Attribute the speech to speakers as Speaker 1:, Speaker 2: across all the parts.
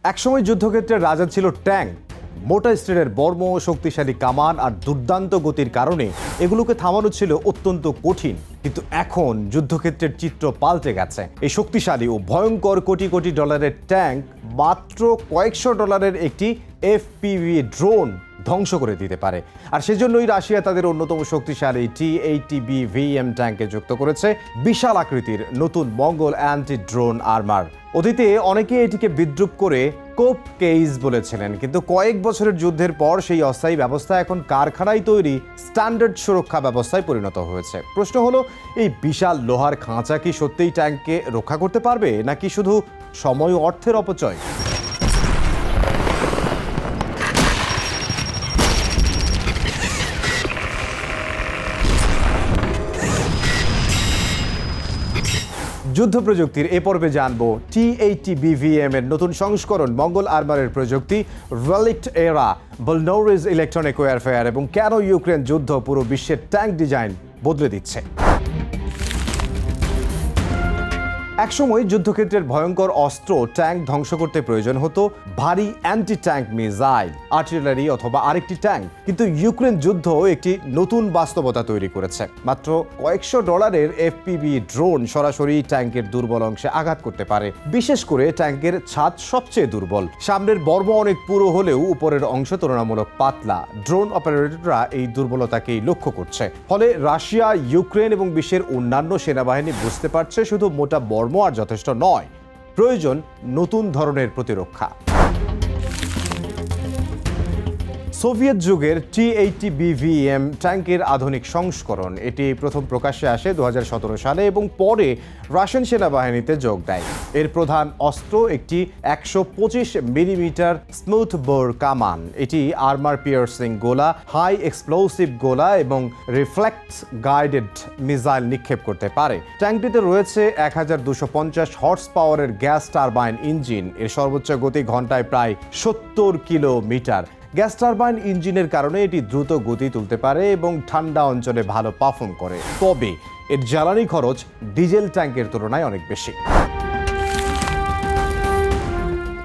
Speaker 1: একসময় যুদ্ধক্ষেত্রের রাজা ছিল ট্যাঙ্ক। মোটা স্টিলের বর্ম, শক্তিশালী কামান আর দুর্দান্ত গতির কারণে এগুলোকে থামানো ছিল অত্যন্ত কঠিন। কিন্তু এখন যুদ্ধক্ষেত্রের চিত্র পাল্টে গেছে। এই শক্তিশালী ও ভয়ঙ্কর কোটি কোটি ডলারের ট্যাঙ্ক মাত্র কয়েকশো ডলারের একটি FPV ড্রোন ধ্বংস করে দিতে পারে। আর সেজন্যই রাশিয়া তাদের অন্যতম শক্তিশালী T-80B-VM ট্যাঙ্কে যুক্ত করেছে বিশাল আকৃতির নতুন মঙ্গল অ্যান্টি ড্রোন আর্মার। অতীতে অনেকে এটিকে বিদ্রূপ করে কোপ কেইস বলেছিলেন, কিন্তু কয়েক বছরের যুদ্ধের পর সেই অস্থায়ী ব্যবস্থা এখন কারখানায় তৈরি স্ট্যান্ডার্ড সুরক্ষা ব্যবস্থায় পরিণত হয়েছে। প্রশ্ন হলো, এই বিশাল লোহার খাঁচা কি সত্যিই ট্যাঙ্ককে রক্ষা করতে পারবে, নাকি শুধু সময় ও অর্থের অপচয়? যুদ্ধ প্রযুক্তির এ পর্বে জানবো T-80B-VM এর নতুন সংস্করণ মঙ্গল আর্মারের প্রযুক্তি, রেলিক্ট এরা, ভলনোরিস ইলেকট্রনিক ওয়ারফেয়ার এবং কেন ইউক্রেন যুদ্ধ পুরো বিশ্বের ট্যাঙ্ক ডিজাইন বদলে দিচ্ছে। একসময় যুদ্ধক্ষেত্রের ভয়ঙ্কর অস্ত্র ট্যাঙ্ক ধ্বংস করতে প্রয়োজন হতো ভারী অ্যান্টি ট্যাঙ্ক মিসাইল, আর্টিলারি অথবা আরেকটি ট্যাঙ্ক। কিন্তু ইউক্রেন যুদ্ধ একটি নতুন বাস্তবতা তৈরি করেছে। মাত্র কয়েকশো ডলারের FPV ড্রোন সরাসরি ট্যাঙ্কের দুর্বল অংশে আঘাত করতে পারে। বিশেষ করে ট্যাঙ্কের ছাদ সবচেয়ে দুর্বল। সামনের বর্ম অনেক পুরো হলেও উপরের অংশ তুলনামূলক পাতলা। ড্রোন অপারেটররা এই দুর্বলতাকেই লক্ষ্য করছে। ফলে রাশিয়া, ইউক্রেন এবং বিশ্বের অন্যান্য সেনাবাহিনী বুঝতে পারছে শুধু মোটা বর্ম আর যথেষ্ট নয়, প্রয়োজন নতুন ধরনের প্রতিরক্ষা। সোভিয়েত যুগের T-80B-VM ট্যাঙ্কের আধুনিক সংস্করণ। এটি প্রথম প্রকাশ্যে আসে 2017 সালে এবং পরে রাশিয়ান সেনাবাহিনীতে যোগ দেয়। এর প্রধান অস্ত্র একটি 125 মিলিমিটার স্মুথ বোর কামান। এটি আর্মার পিয়ার্সিং গোলা, হাই এক্সপ্লোসিভ গোলা এবং রিফ্লেক্স গাইডেড মিসাইল নিক্ষেপ করতে পারে। ট্যাঙ্কটিতে রয়েছে 1250 হর্স পাওয়ারের গ্যাস টারবাইন ইঞ্জিন। এর সর্বোচ্চ গতি ঘন্টায় প্রায় 70 কিলোমিটার। গ্যাস টারবাইন ইঞ্জিনের কারণে এটি দ্রুত গতি তুলতে পারে এবং ঠান্ডা অঞ্চলে ভালো পারফর্ম করে। তবে এর জ্বালানি খরচ ডিজেল ট্যাঙ্কের তুলনায় অনেক বেশি।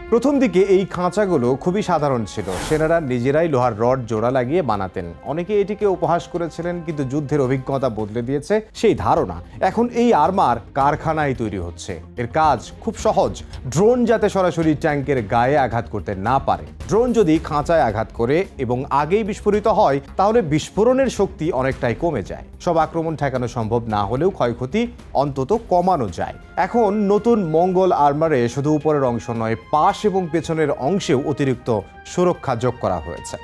Speaker 1: প্রথম দিকে এই খাঁচাগুলো খুবই সাধারণ ছিল। সেনারা নিজেরাই লোহার রড জোড়া লাগিয়ে বানাতেন। অনেকে এটিকে উপহাস করেছিলেন, কিন্তু যুদ্ধের অভিজ্ঞতা বদলে দিয়েছে সেই ধারণা। এখন এই আর্মার কারখানায় তৈরি হচ্ছে। এর কাজ খুব সহজ। ড্রোন যাতে সরাসরি ট্যাঙ্কের গায়ে আঘাত করতে না পারে। ড্রোন যদি খাঁচায় আঘাত করে এবং আগেই বিস্ফোরিত হয়, তাহলে বিস্ফোরণের শক্তি অনেকটাই কমে যায়। সব আক্রমণ ঠেকানো সম্ভব না হলেও ক্ষয়ক্ষতি অন্তত কমানো যায়। এখন নতুন মঙ্গল আর্মারে শুধু উপরের অংশ নয়, পাশ এবং পেছনের অংশেও অতিরিক্ত সুরক্ষা যোগ করা হয়েছে।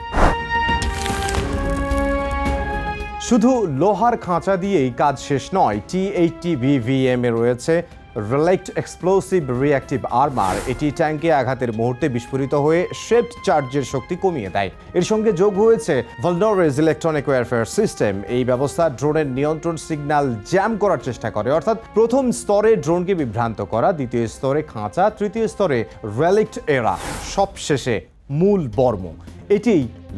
Speaker 1: শুধু লোহার খাঁচা দিয়েই কাজ শেষ নয়। T-80B-VM এ রয়েছে রিলেক্ট এক্সপ্লোসিভ রিঅ্যাক্টিভ আর্মার। এটি ট্যাঙ্কে আঘাতের মুহূর্তে বিস্ফোরিত হয়ে শেপড চার্জের শক্তি কমিয়ে দেয়। এর সঙ্গে যোগ হয়েছে ভলনোরিস ইলেকট্রনিক ওয়ারফেয়ার সিস্টেম। এই ব্যবস্থা ড্রোনের নিয়ন্ত্রণ সিগন্যাল জ্যাম করার চেষ্টা করে, অর্থাৎ প্রথম স্তরে ড্রোনকে বিভ্রান্ত করা, দ্বিতীয় স্তরে খাঁচা, তৃতীয় স্তরে রেলিক্ট এরা, সবশেষে মূল বর্ম। এটি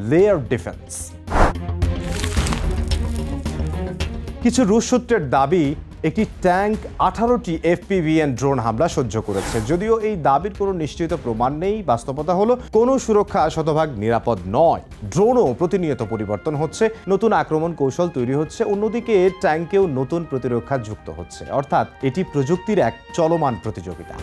Speaker 1: লেয়ার ডিফেন্স। কিছু রুশ সূত্রের দাবি, একটি ট্যাঙ্ক 18টি FPV ড্রোন হামলা সহ্য করেছে। যদিও এই দাবির কোনো নিশ্চিত প্রমাণ নেই। বাস্তবতা হলো কোনো সুরক্ষা শতভাগ নিরাপদ নয়। ড্রোনও প্রতিনিয়ত পরিবর্তন হচ্ছে, নতুন আক্রমণ কৌশল তৈরি হচ্ছে। অন্যদিকে ট্যাঙ্কেও নতুন প্রতিরক্ষা যুক্ত হচ্ছে। অর্থাৎ এটি প্রযুক্তির এক চলমান প্রতিযোগিতা।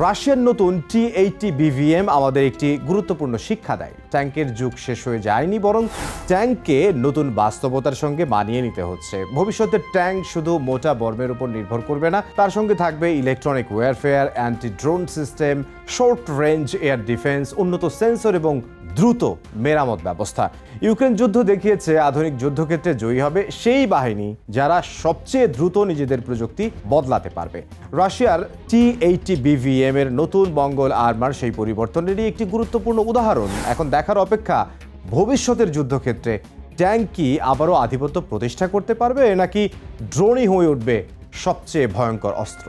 Speaker 1: রাশিয়ার নতুন T-80B-VM আমাদের একটি গুরুত্বপূর্ণ শিক্ষা দেয়। ট্যাঙ্কের যুগ শেষ হয়ে যায়নি, বরং ট্যাঙ্ককে নতুন বাস্তবতার সঙ্গে মানিয়ে নিতে হচ্ছে। ভবিষ্যতের ট্যাঙ্ক শুধু মোটা বর্মের উপর নির্ভর করবে না, তার সঙ্গে থাকবে electronic warfare, anti drone system, short range air defence, উন্নত সেন্সর এবং দ্রুত মেরামত ব্যবস্থা। ইউক্রেন যুদ্ধ দেখিয়েছে আধুনিক যুদ্ধক্ষেত্রে জয়ী হবে সেই বাহিনী যারা সবচেয়ে দ্রুত নিজেদের প্রযুক্তি বদলাতে পারবে। রাশিয়ার T-80B-VM এর নতুন মঙ্গল আর্মার সেই পরিবর্তনেরই একটি গুরুত্বপূর্ণ উদাহরণ। এখন দেখার অপেক্ষা, ভবিষ্যতের যুদ্ধক্ষেত্রে ট্যাঙ্ক কি আবারও আধিপত্য প্রতিষ্ঠা করতে পারবে, নাকি ড্রোনই হয়ে উঠবে সবচেয়ে ভয়ঙ্কর অস্ত্র।